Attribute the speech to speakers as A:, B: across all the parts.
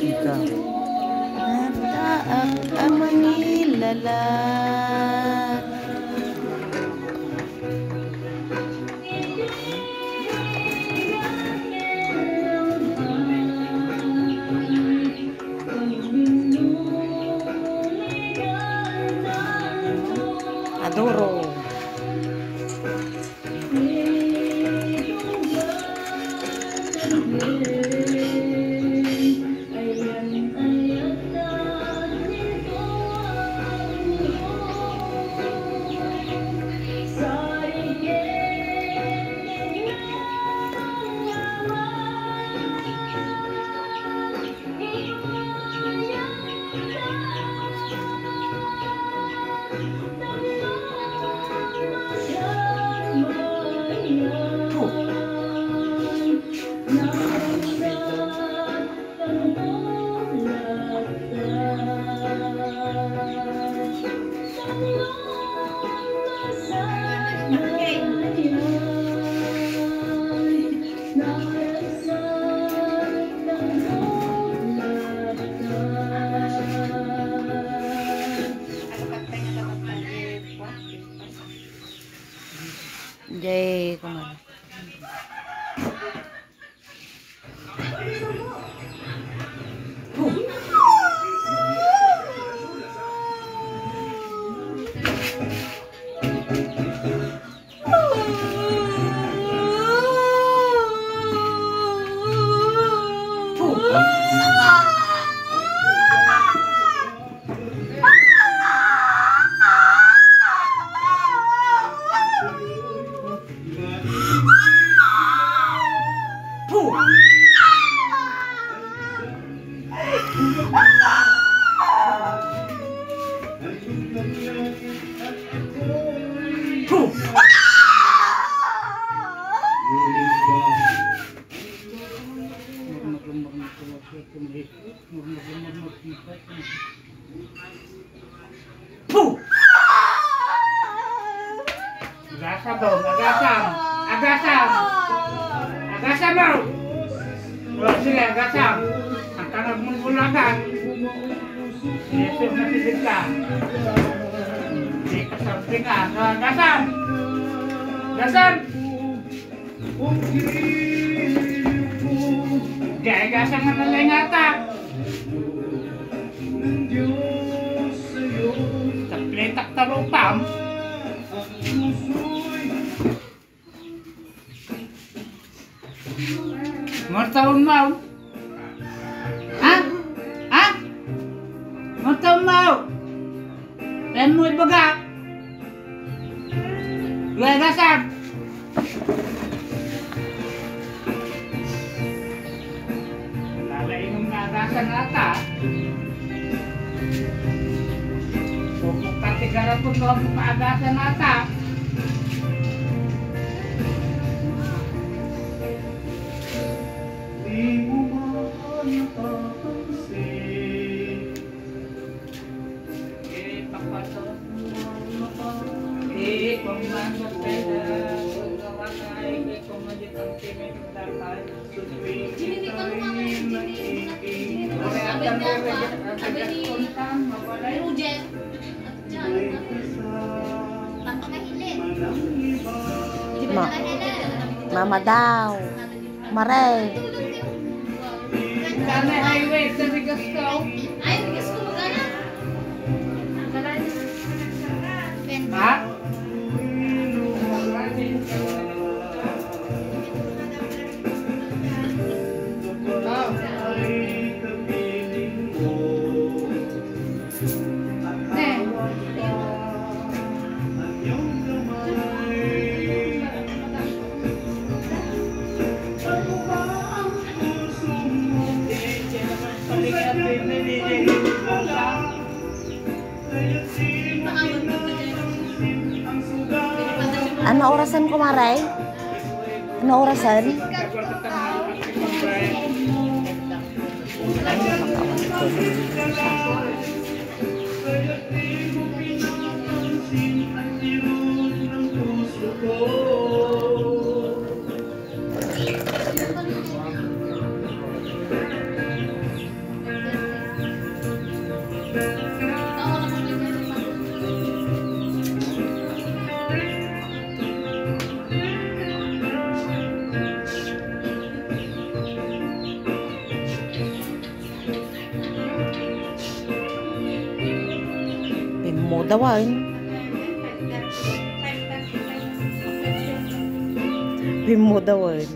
A: Ikaw. Nataak ang mangilala. Adoro. Jay, kumana.
B: Agasa dong, agasam, agasam, agasam mo. Sige, agasam. Ang tanong mong bulagan. Yesus nasibig ka. Hindi ka sabi ka. Agasam. Agasam. Hindi, agasam na nalingata. Sa pletak tarupam. Ngortaon mau? Ha? Ha? Ngortaon mau? Ren mo ibaga? Lagasan! Lalain mong nagasan ata. Pupuk katigaran po ito ang maagasan ata.
A: Mama daw. Maray.
B: Karena highway sa bigas ko.
C: Ay, bigas ko magana.
B: Ha?
A: Ano orasan ko, Maray? Ano orasan? Pimudawan. Pimudawan.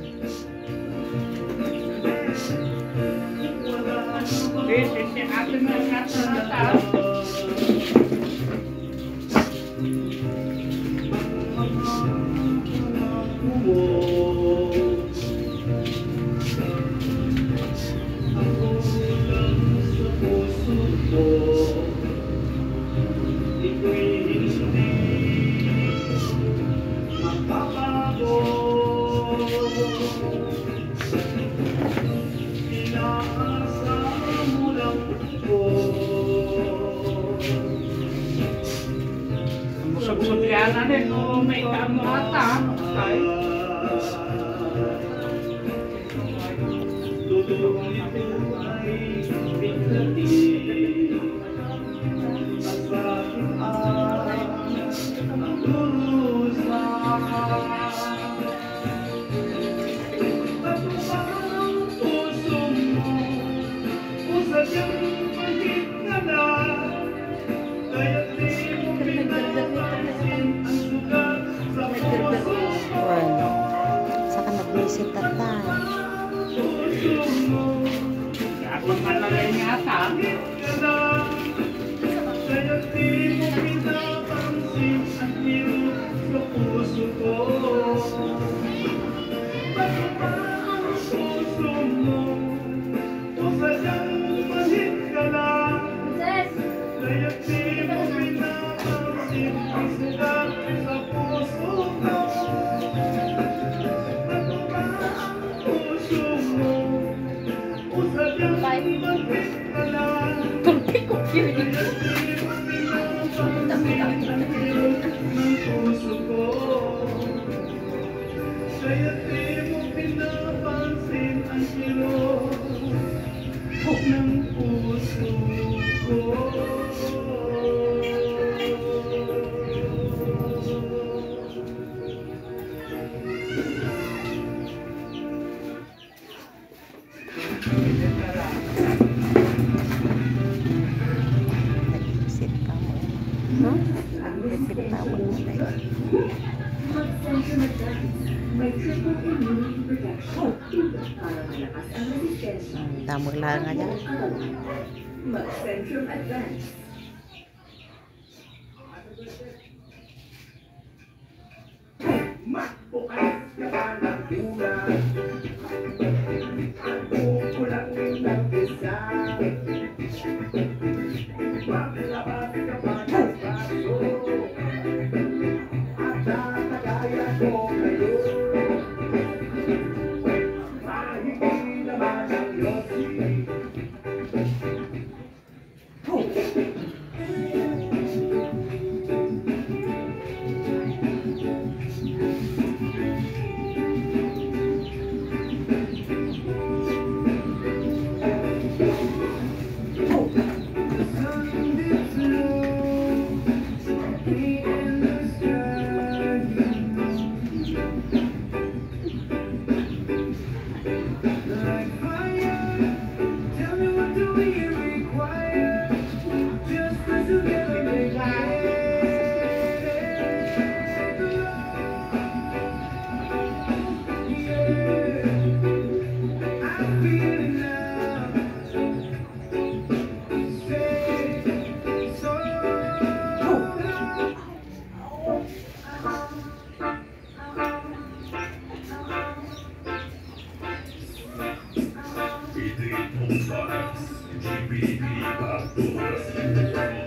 B: Si ate na nata. Musog-sugyan na din kung may kamo ata.
A: Saka nag-visit tatay.
B: Ako man na rin yata.
C: Tulpi ko yun.
A: Nag-visit ka mo. Nag-visit ka mo. Damag lang nga dyan.
D: Mag-Centrum Advance.
E: GBP Factors.